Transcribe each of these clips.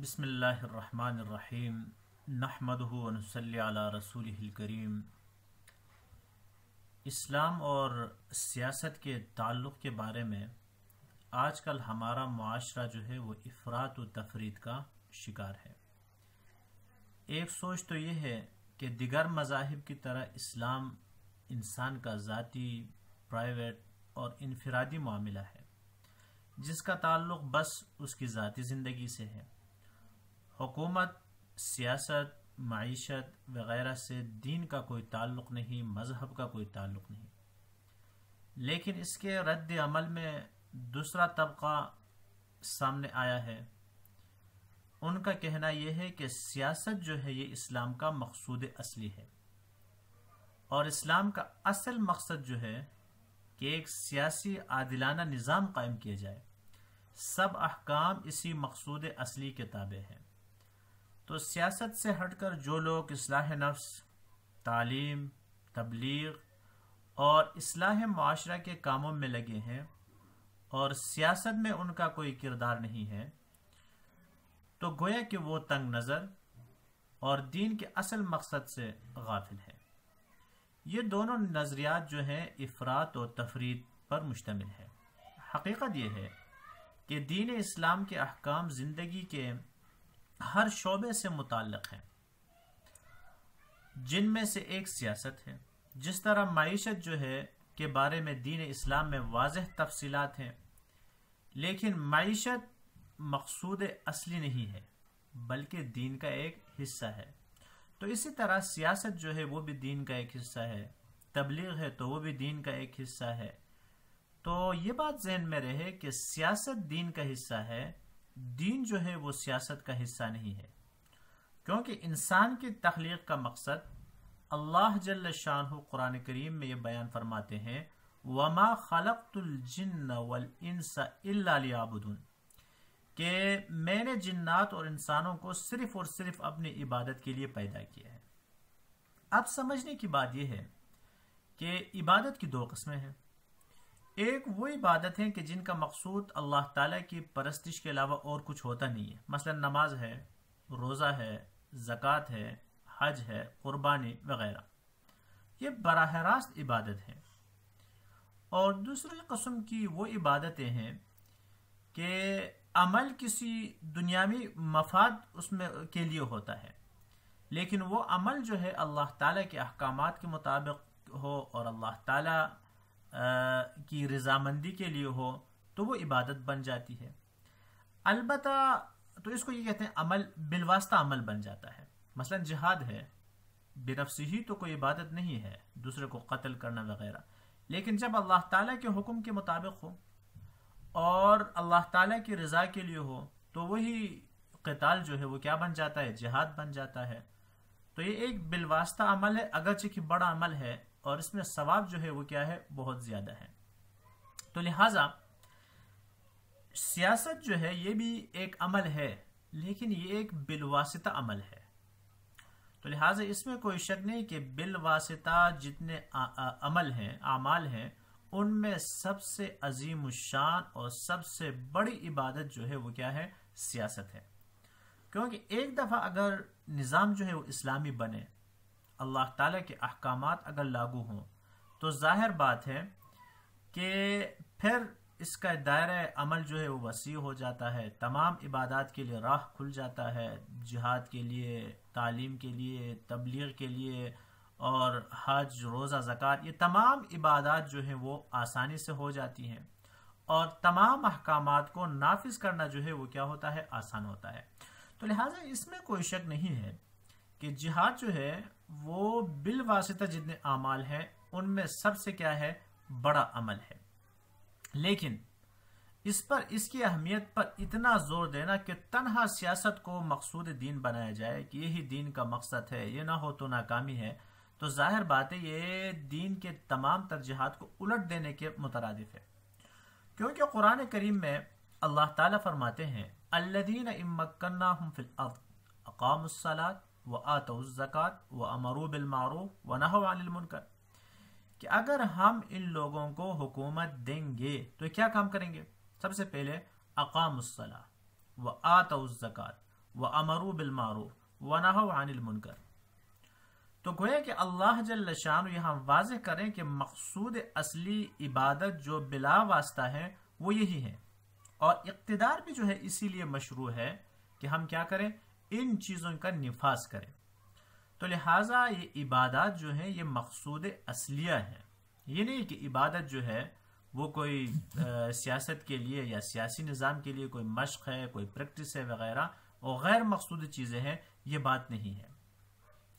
بسم اللہ الرحمن الرحیم نحمدہ ونصلی علی رسولہ الکریم۔ اسلام اور سیاست کے تعلق کے بارے میں آج کل ہمارا معاشرہ جو ہے وہ افراط و تفریط کا شکار ہے۔ ایک سوچ تو یہ ہے کہ دیگر مذاہب کی طرح اسلام انسان کا ذاتی، پرائیویٹ اور انفرادی معاملہ ہے، جس کا تعلق بس اس کی ذاتی زندگی سے ہے۔ حکومت، سیاست، معیشت وغیرہ سے دین کا کوئی تعلق نہیں، مذہب کا کوئی تعلق نہیں۔ لیکن اس کے رد عمل میں دوسرا طبقہ سامنے آیا ہے۔ ان کا کہنا یہ ہے کہ سیاست جو ہے یہ اسلام کا مقصود اصلی ہے، اور اسلام کا اصل مقصد جو ہے کہ ایک سیاسی عادلانہ نظام قائم کیا جائے۔ سب احکام اسی مقصود اصلی کے تابع ہیں۔ تو سیاست سے ہٹ کر جو لوگ اصلاح نفس، تعلیم، تبلیغ اور اصلاح معاشرہ کے کاموں میں لگے ہیں اور سیاست میں ان کا کوئی کردار نہیں ہے، تو گویا کہ وہ تنگ نظر اور دین کے اصل مقصد سے غافل ہے۔ یہ دونوں نظریات جو ہیں افراط و تفریط پر مشتمل ہے۔ حقیقت یہ ہے کہ دین اسلام کے احکام زندگی کے ہر شعبے سے متعلق ہیں، جن میں سے ایک سیاست ہے۔ جس طرح معیشت جو ہے کے بارے میں دین اسلام میں واضح تفصیلات ہیں، لیکن معیشت مقصود اصلی نہیں ہے بلکہ دین کا ایک حصہ ہے، تو اسی طرح سیاست جو ہے وہ بھی دین کا ایک حصہ ہے، تبلیغ ہے تو وہ بھی دین کا ایک حصہ ہے۔ تو یہ بات ذہن میں رہے کہ سیاست دین کا حصہ ہے، دین جو ہے وہ سیاست کا حصہ نہیں ہے، کیونکہ انسان کی تخلیق کا مقصد اللہ جل شانہ قرآن کریم میں یہ بیان فرماتے ہیں، وَمَا خَلَقْتُ الْجِنَّ وَالْإِنسَ إِلَّا لِيَعْبُدُونَ، کہ میں نے جنات اور انسانوں کو صرف اور صرف اپنی عبادت کے لیے پیدا کیا ہے۔ اب سمجھنے کی بات یہ ہے کہ عبادت کی دو قسمیں ہیں۔ ایک وہ عبادت ہیں کہ جن کا مقصود اللہ تعالیٰ کی پرستش کے علاوہ اور کچھ ہوتا نہیں ہے، مثلا نماز ہے، روزہ ہے، زکوٰۃ ہے، حج ہے، قربانی وغیرہ، یہ براہ راست عبادت ہے۔ اور دوسری قسم کی وہ عبادتیں ہیں کہ عمل کسی دنیاوی مفاد اس میں کے لیے ہوتا ہے، لیکن وہ عمل جو ہے اللہ تعالیٰ کے احکامات کے مطابق ہو اور اللہ تعالیٰ کی رضامندی کے لیے ہو تو وہ عبادت بن جاتی ہے۔ البتہ تو اس کو یہ کہتے ہیں عمل بالواسطہ عمل بن جاتا ہے۔ مثلا جہاد ہے، بنفسہ ہی تو کوئی عبادت نہیں ہے، دوسرے کو قتل کرنا وغیرہ، لیکن جب اللہ تعالیٰ کے حکم کے مطابق ہو اور اللہ تعالیٰ کی رضا کے لیے ہو تو وہی قتال جو ہے وہ کیا بن جاتا ہے؟ جہاد بن جاتا ہے۔ تو یہ ایک بالواسطہ عمل ہے، اگرچہ کہ بڑا عمل ہے، اور اس میں ثواب جو ہے وہ کیا ہے؟ بہت زیادہ ہے۔ تو لہٰذا سیاست جو ہے یہ بھی ایک عمل ہے، لیکن یہ ایک بالواسطہ عمل ہے۔ تو لہٰذا اس میں کوئی شک نہیں کہ بالواسطہ جتنے عمل ہیں، اعمال ہیں، ان میں سب سے عظیم الشان اور سب سے بڑی عبادت جو ہے وہ کیا ہے؟ سیاست ہے۔ کیونکہ ایک دفعہ اگر نظام جو ہے وہ اسلامی بنے، اللہ تعالیٰ کے احکامات اگر لاگو ہوں، تو ظاہر بات ہے کہ پھر اس کا دائرہ عمل جو ہے وہ وسیع ہو جاتا ہے، تمام عبادات کے لیے راہ کھل جاتا ہے، جہاد کے لیے، تعلیم کے لیے، تبلیغ کے لیے، اور حج، روزہ، زکوٰۃ، یہ تمام عبادات جو ہیں وہ آسانی سے ہو جاتی ہیں، اور تمام احکامات کو نافذ کرنا جو ہے وہ کیا ہوتا ہے؟ آسان ہوتا ہے۔ تو لہٰذا اس میں کوئی شک نہیں ہے کہ جہاد جو ہے وہ بالواسطہ جتنے اعمال ہیں ان میں سب سے کیا ہے؟ بڑا عمل ہے۔ لیکن اس کی اہمیت پر اتنا زور دینا کہ تنہا سیاست کو مقصود دین بنایا جائے کہ یہی دین کا مقصد ہے، یہ نہ ہو تو ناکامی ہے، تو ظاہر بات ہے یہ دین کے تمام ترجیحات کو الٹ دینے کے مترادف ہے۔ کیونکہ قرآن کریم میں اللہ تعالیٰ فرماتے ہیں، الذین ان مکناہم فی الارض اقاموا الصلاۃ وآتوا الزکوٰۃ وامروا بالمعروف ونہوا عن المنکر، کہ اگر ہم ان لوگوں کو حکومت دیں گے تو کیا کام کریں گے؟ سب سے پہلے اقاموا الصلاۃ وآتوا الزکوٰۃ، وَأَمَرُوا بِالْمَعْرُوفِ وَنَهَوْا عَنِ الْمُنْكَرِ۔ تو گویا کہ اللہ جل شانہ یہاں واضح کریں کہ مقصود اصلی عبادت جو بلا واسطہ ہے وہ یہی ہے، اور اقتدار بھی جو ہے اسی لیے مشروع ہے کہ ہم کیا کریں، ان چیزوں کا نفاذ کریں۔ تو لہٰذا یہ عبادات جو ہیں یہ مقصود اصلیہ ہیں، یہ نہیں کہ عبادت جو ہے وہ کوئی سیاست کے لیے یا سیاسی نظام کے لیے کوئی مشق ہے، کوئی پریکٹس ہے وغیرہ، اور غیر مقصود چیزیں ہیں، یہ بات نہیں ہے۔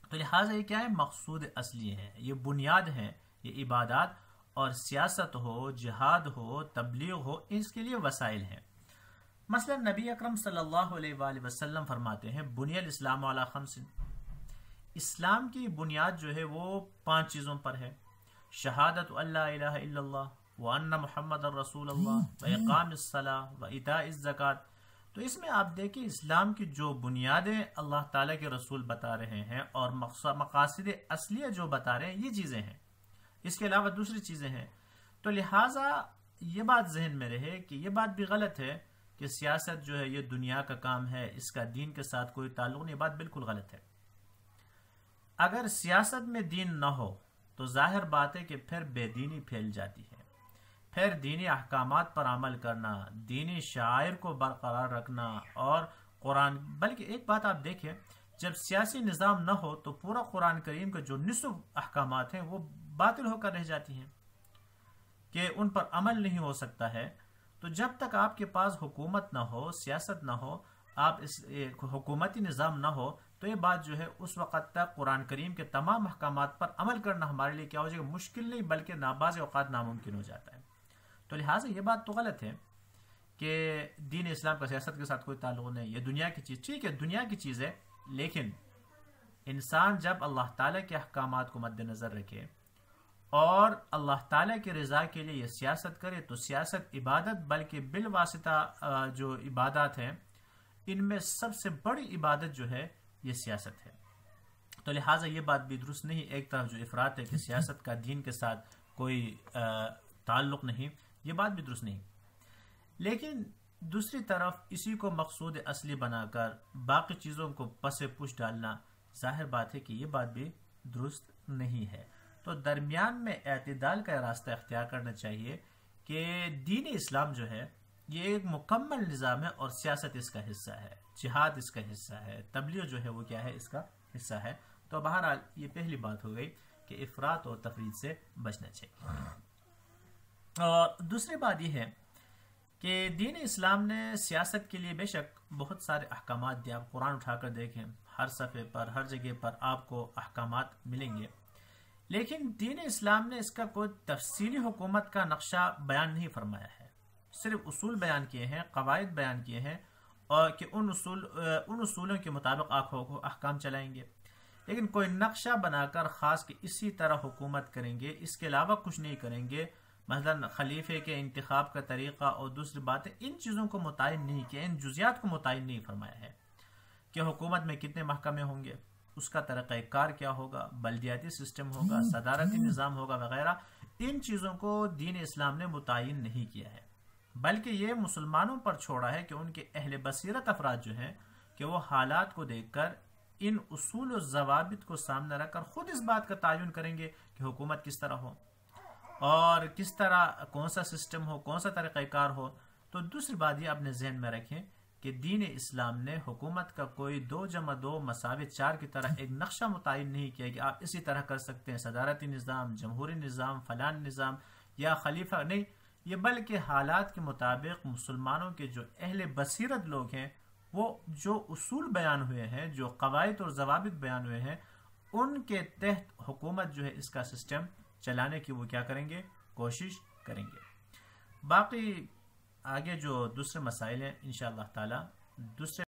تو لہٰذا یہ کیا ہے، مقصود اصلی ہے، یہ بنیاد ہے، یہ عبادات، اور سیاست ہو، جہاد ہو، تبلیغ ہو، اس کے لیے وسائل ہیں۔ مثلا نبی اکرم صلی اللہ علیہ وآلہ وسلم فرماتے ہیں بنی الاسلام علی خمس، اسلام کی بنیاد جو ہے وہ 5 چیزوں پر ہے: شہادت اللہ الہ الا اللہ وان محمد الرسول اللہ واقام الصلاۃ وایتاء الزکوٰۃ۔ تو اس میں آپ دیکھیں اسلام کی جو بنیادیں اللہ تعالیٰ کے رسول بتا رہے ہیں اور مقاصد اصلیہ جو بتا رہے ہیں یہ چیزیں ہیں، اس کے علاوہ دوسری چیزیں ہیں۔ تو لہٰذا یہ بات ذہن میں رہے کہ یہ بات بھی غلط ہے کہ سیاست جو ہے یہ دنیا کا کام ہے، اس کا دین کے ساتھ کوئی تعلق نہیں، یہ بات بالکل غلط ہے۔ اگر سیاست میں دین نہ ہو تو ظاہر بات ہے کہ پھر بے دینی پھیل جاتی ہے، پھر دینی احکامات پر عمل کرنا، دینی شعائر کو برقرار رکھنا، اور قرآن، بلکہ ایک بات آپ دیکھیں، جب سیاسی نظام نہ ہو تو پورا قرآن کریم کے جو نصف احکامات ہیں وہ باطل ہو کر رہ جاتی ہیں کہ ان پر عمل نہیں ہو سکتا ہے۔ تو جب تک آپ کے پاس حکومت نہ ہو، سیاست نہ ہو، آپ اس حکومتی نظام نہ ہو، تو یہ بات جو ہے اس وقت تک قرآن کریم کے تمام احکامات پر عمل کرنا ہمارے لیے کیا ہو جائے گا، مشکل نہیں بلکہ بعض اوقات ناممکن ہو جاتا ہے۔ تو لہٰذا یہ بات تو غلط ہے کہ دین اسلام کا سیاست کے ساتھ کوئی تعلق نہیں، یہ دنیا کی چیز، ٹھیک ہے دنیا کی چیز ہے، لیکن انسان جب اللہ تعالیٰ کے احکامات کو مد نظر رکھے اور اللہ تعالیٰ کی رضا کے لیے یہ سیاست کرے تو سیاست عبادت، بلکہ بالواسطہ جو عبادات ہیں ان میں سب سے بڑی عبادت جو ہے یہ سیاست ہے۔ تو لہٰذا یہ بات بھی درست نہیں، ایک طرف جو افراط ہے کہ سیاست کا دین کے ساتھ کوئی تعلق نہیں، یہ بات بھی درست نہیں، لیکن دوسری طرف اسی کو مقصود اصلی بنا کر باقی چیزوں کو پس پش ڈالنا، ظاہر بات ہے کہ یہ بات بھی درست نہیں ہے۔ تو درمیان میں اعتدال کا راستہ اختیار کرنا چاہیے کہ دین اسلام جو ہے یہ ایک مکمل نظام ہے اور سیاست اس کا حصہ ہے، جہاد اس کا حصہ ہے، تبلیغ جو ہے وہ کیا ہے، اس کا حصہ ہے۔ تو بہرحال یہ پہلی بات ہو گئی کہ افراط اور تفریط سے بچنا چاہیے۔ اور دوسری بات یہ ہے کہ دین اسلام نے سیاست کے لیے بے شک بہت سارے احکامات دیا، آپ قرآن اٹھا کر دیکھیں، ہر صفحے پر، ہر جگہ پر آپ کو احکامات ملیں گے، لیکن دین اسلام نے اس کا کوئی تفصیلی حکومت کا نقشہ بیان نہیں فرمایا ہے، صرف اصول بیان کیے ہیں، قواعد بیان کیے ہیں، اور کہ ان اصولوں کے مطابق آپ احکام چلائیں گے، لیکن کوئی نقشہ بنا کر خاص کہ اسی طرح حکومت کریں گے، اس کے علاوہ کچھ نہیں کریں گے، مثلا خلیفے کے انتخاب کا طریقہ اور دوسری باتیں، ان چیزوں کو متعین نہیں کیا، ان جزیات کو متعین نہیں فرمایا ہے کہ حکومت میں کتنے محکمے ہوں گے، اس کا طریقہ کار کیا ہوگا، بلدیاتی سسٹم ہوگا، صدارتی نظام ہوگا وغیرہ، ان چیزوں کو دین اسلام نے متعین نہیں کیا ہے، بلکہ یہ مسلمانوں پر چھوڑا ہے کہ ان کے اہل بصیرت افراد جو ہیں کہ وہ حالات کو دیکھ کر ان اصول و ضوابط کو سامنے رکھ کر خود اس بات کا تعین کریں گے کہ حکومت کس طرح ہو اور کس طرح، کون سا سسٹم ہو، کون سا طریقہ کار ہو۔ تو دوسری بات یہ اپنے ذہن میں رکھیں کہ دین اسلام نے حکومت کا کوئی 2+2=4 کی طرح ایک نقشہ متعین نہیں کیا کہ آپ اسی طرح کر سکتے ہیں، صدارتی نظام، جمہوری نظام، فلان نظام یا خلیفہ، نہیں، یہ بلکہ حالات کے مطابق مسلمانوں کے جو اہل بصیرت لوگ ہیں وہ جو اصول بیان ہوئے ہیں، جو قواعد اور ضوابط بیان ہوئے ہیں، ان کے تحت حکومت جو ہے اس کا سسٹم چلانے کی وہ کیا کریں گے، کوشش کریں گے۔ باقی آگے جو دوسرے مسائل ہیں انشاءاللہ تعالی دوسرے